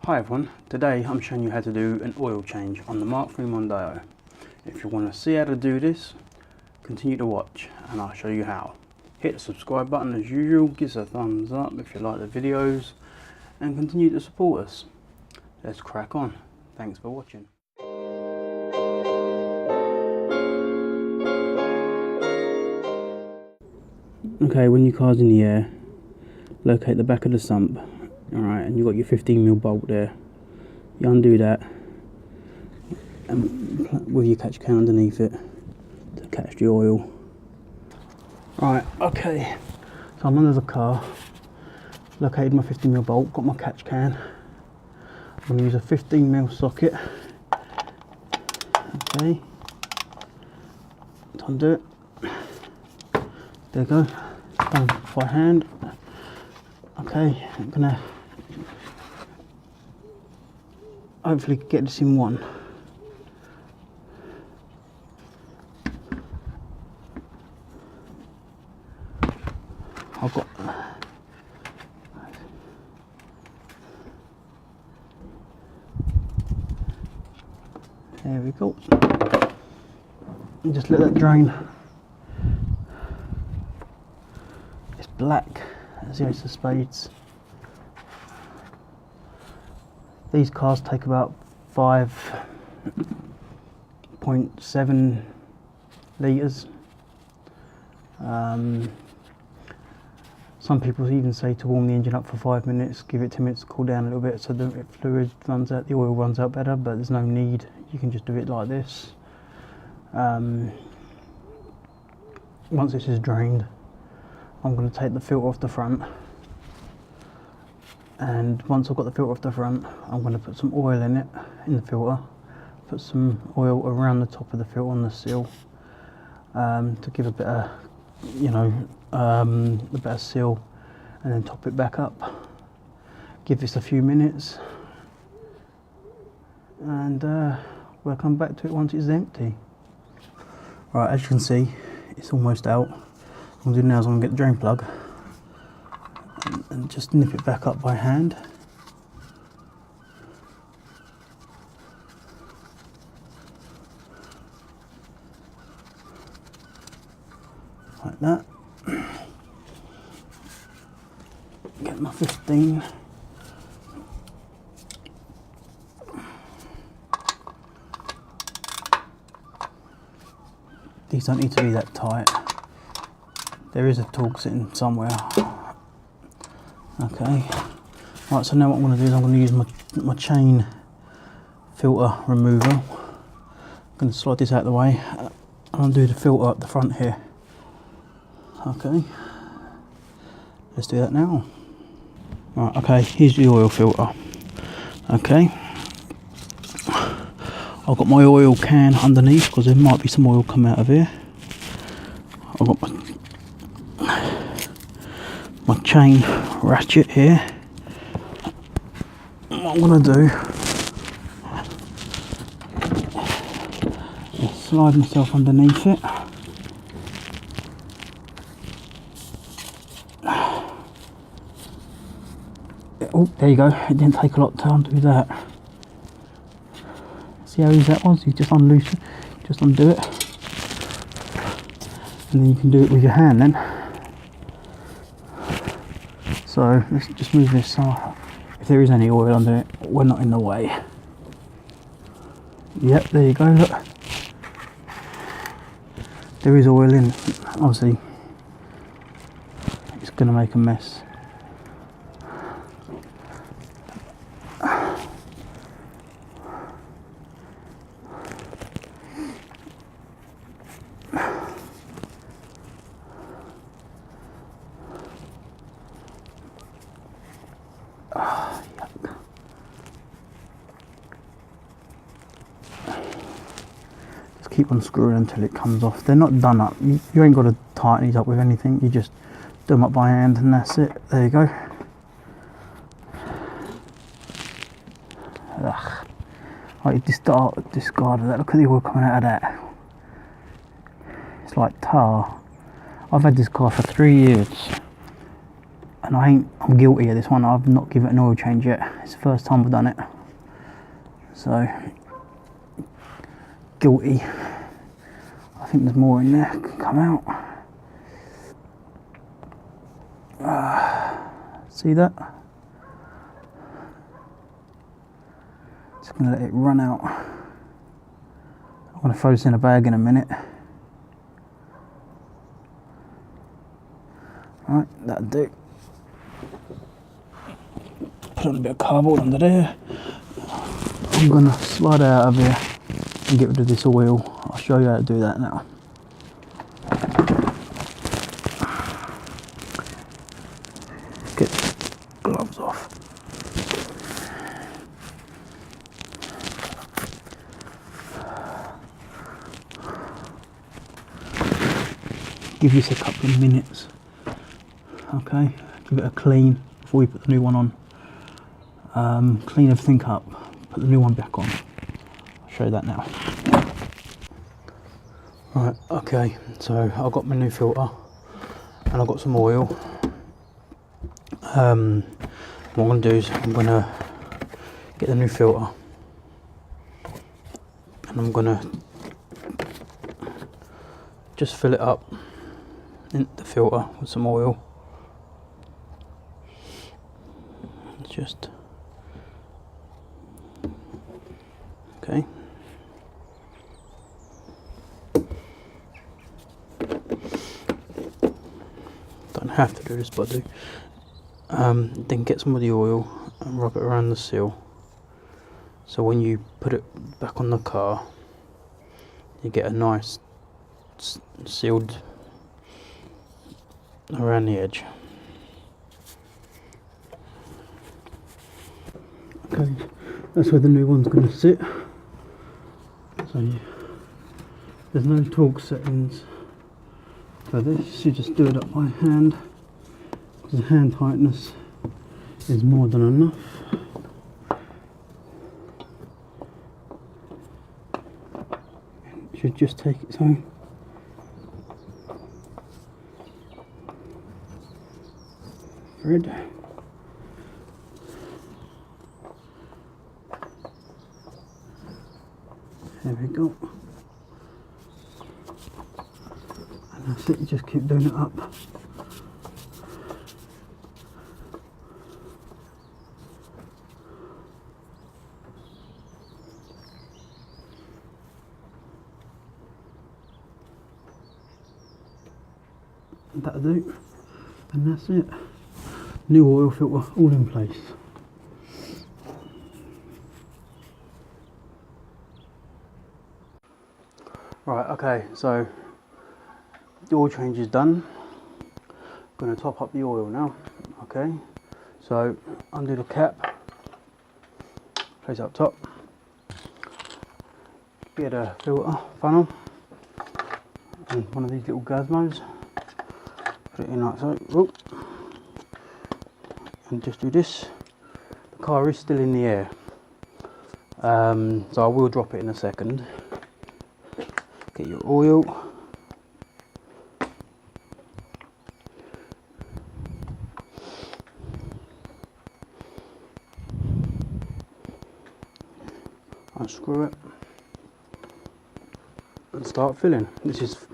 Hi everyone, today I'm showing you how to do an oil change on the Mark III Mondeo. If you want to see how to do this, continue to watch and I'll show you how. Hit the subscribe button as usual, give us a thumbs up if you like the videos and continue to support us. Let's crack on. Thanks for watching. Okay, when your car's in the air, locate the back of the sump. Alright, and you've got your 15mm bolt there. You undo that and with your catch can underneath it to catch the oil. Right, okay, so I'm under the car, located my 15mm bolt, got my catch can. I'm going to use a 15mm socket. Okay, undo it. There you go, done by hand. Okay, I'm going to hopefully get this in one. I've got there we go. And just let that drain. It's black as the ace of spades. These cars take about 5.7 litres. Some people even say to warm the engine up for 5 minutes, give it 10 minutes to cool down a little bit so the fluid runs out, the oil runs out better, but there's no need. You can just do it like this. Once this is drained, I'm going to take the filter off the front. And once I've got the filter off the front, I'm going to put some oil in it, in the filter. Put some oil around the top of the filter on the seal to give a bit of, a better seal, and then top it back up. Give this a few minutes, and we'll come back to it once it's empty. Right, as you can see, it's almost out. What I'm doing now is I'm going to get the drain plug and just nip it back up by hand. Like that. Get my 15. These don't need to be that tight. There is a torque sitting somewhere. Okay. Right, so now what I'm going to do is I'm going to use my chain filter remover. I'm going to slide this out of the way and undo the filter at the front here. Okay. Let's do that now. Right, okay, here's the oil filter. Okay. I've got my oil can underneath because there might be some oil come out of here. I've got my chain ratchet here. What I'm going to do is slide myself underneath it. Oh, there you go. It didn't take a lot of time to do that. See how easy that was? You just unloose it, just undo it, and then you can do it with your hand then. So let's just move this so if there is any oil under it, we're not in the way. Yep, there you go, look. There is oil in it. Obviously, it's going to make a mess. Keep on screwing until it comes off. They're not done up. You ain't got to tighten these up with anything. You just do them up by hand and that's it. There you go. Ugh. I discarded that. Look at the oil coming out of that. It's like tar. I've had this car for 3 years and I'm guilty of this one. I've not given it an oil change yet. It's the first time I've done it, so guilty. I think there's more in there can come out. See that? Just gonna let it run out. I'm gonna throw this in a bag in a minute. Right, that'll do. Put on a bit of cardboard under there. I'm gonna slide it out of here and get rid of this oil. I'll show you how to do that now. Get gloves off. Give this a couple of minutes. Okay, give it a clean before you put the new one on. Clean everything up, put the new one back on. I'll show you that now. Right, okay, so I've got my new filter and I've got some oil. What I'm going to do is I'm going to get the new filter and I'm going to just fill it up in the filter with some oil. Just okay. Don't have to do this, but I do. Then get some of the oil and rub it around the seal. So when you put it back on the car, you get a nice sealed around the edge. Okay, that's where the new one's going to sit. So there's no torque settings for this, you just do it up by hand, because the hand tightness is more than enough. It should just take its own. Thread. There we go. And that's it, you just keep doing it up. That'll do. And that's it. New oil filter all in place. Right, okay, so the oil change is done. I'm going to top up the oil now. Okay, so undo the cap, place it up top, get a filter funnel and one of these little gizmos, put it in like so. Whoop. And just do this. The car is still in the air, so I will drop it in a second. Get your oil. Unscrew it and start filling. This is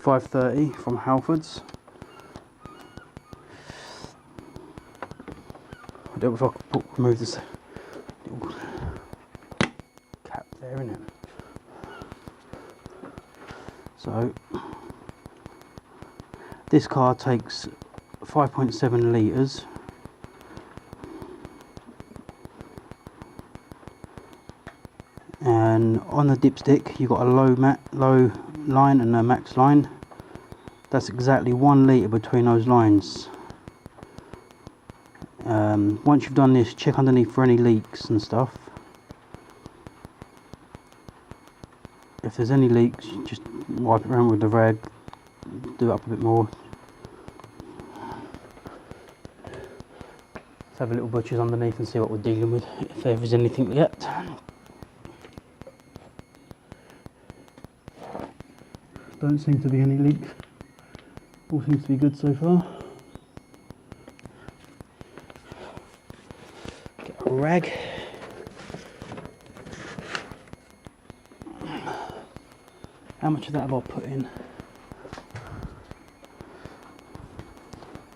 530 from Halfords. I don't know if I can remove this little cap there, innit? So this car takes 5.7 litres, and on the dipstick you've got a low line and a max line. That's exactly 1 litre between those lines. Once you've done this, check underneath for any leaks and stuff. If there's any leaks, you just wipe it around with the rag, do it up a bit more. Let's have a little butcher's underneath and see what we're dealing with, if there is anything yet. Don't seem to be any leaks. All seems to be good so far. Get a rag. How much of that have I put in?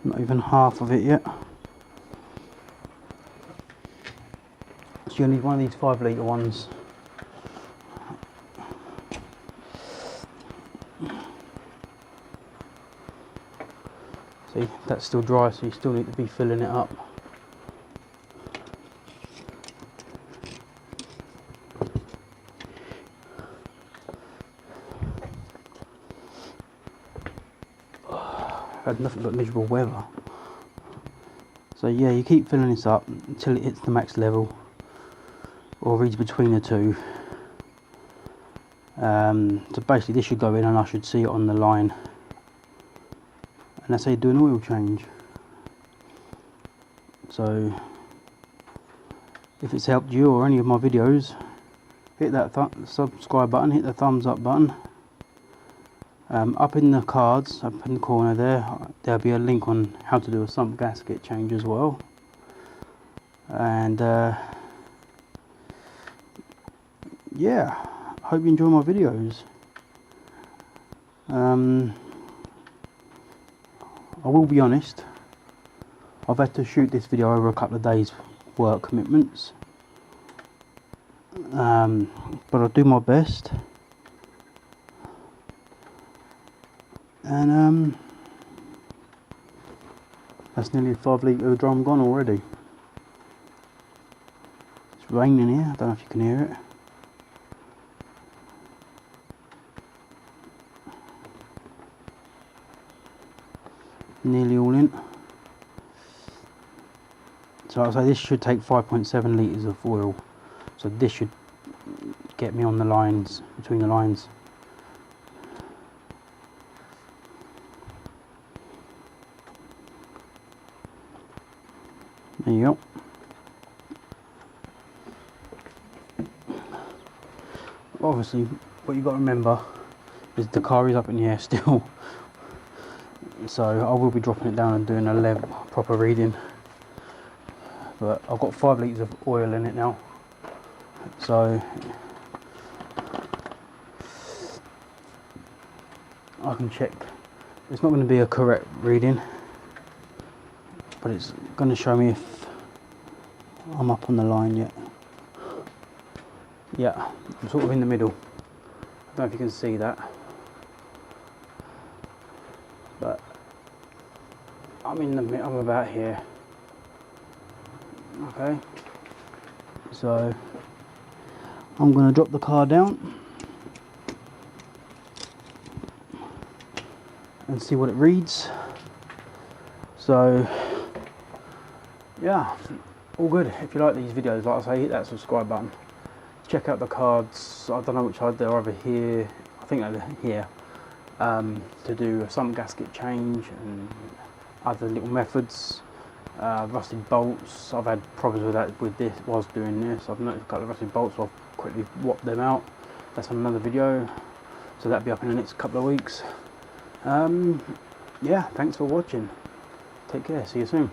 Not even half of it yet. So you'll need one of these 5 litre ones. See, that's still dry, so you still need to be filling it up. Had nothing but miserable weather. So yeah, you keep filling this up until it hits the max level or reads between the two. So basically this should go in and I should see it on the line, and that's how you do an oil change. So if it's helped you or any of my videos, hit that subscribe button, hit the thumbs up button. Up in the cards, up in the corner there, there'll be a link on how to do a sump gasket change as well. And yeah, I hope you enjoy my videos. I will be honest, I've had to shoot this video over a couple of days work commitments, but I'll do my best. And that's nearly a 5 litre drum gone already. It's raining here, I don't know if you can hear it. Nearly all in. So I'll say this should take 5.7 litres of oil. So this should get me on the lines, between the lines. There you go. Obviously, what you've got to remember is the car is up in the air still. So I will be dropping it down and doing a proper reading. But I've got 5 litres of oil in it now. So I can check. It's not going to be a correct reading, but it's going to show me if I'm up on the line yet. Yeah, I'm sort of in the middle. I don't know if you can see that, but I'm in the I'm about here. Okay, so I'm going to drop the car down and see what it reads. So yeah, all good. If you like these videos, like I say, hit that subscribe button. Check out the cards. I don't know which side they're over here. I think they're here. To do a sump gasket change and other little methods. Rusted bolts. I've had problems with that with this. Was doing this. I've noticed a couple of rusted bolts. So I've quickly whopped them out. That's on another video. So that'll be up in the next couple of weeks. Yeah. Thanks for watching. Take care. See you soon.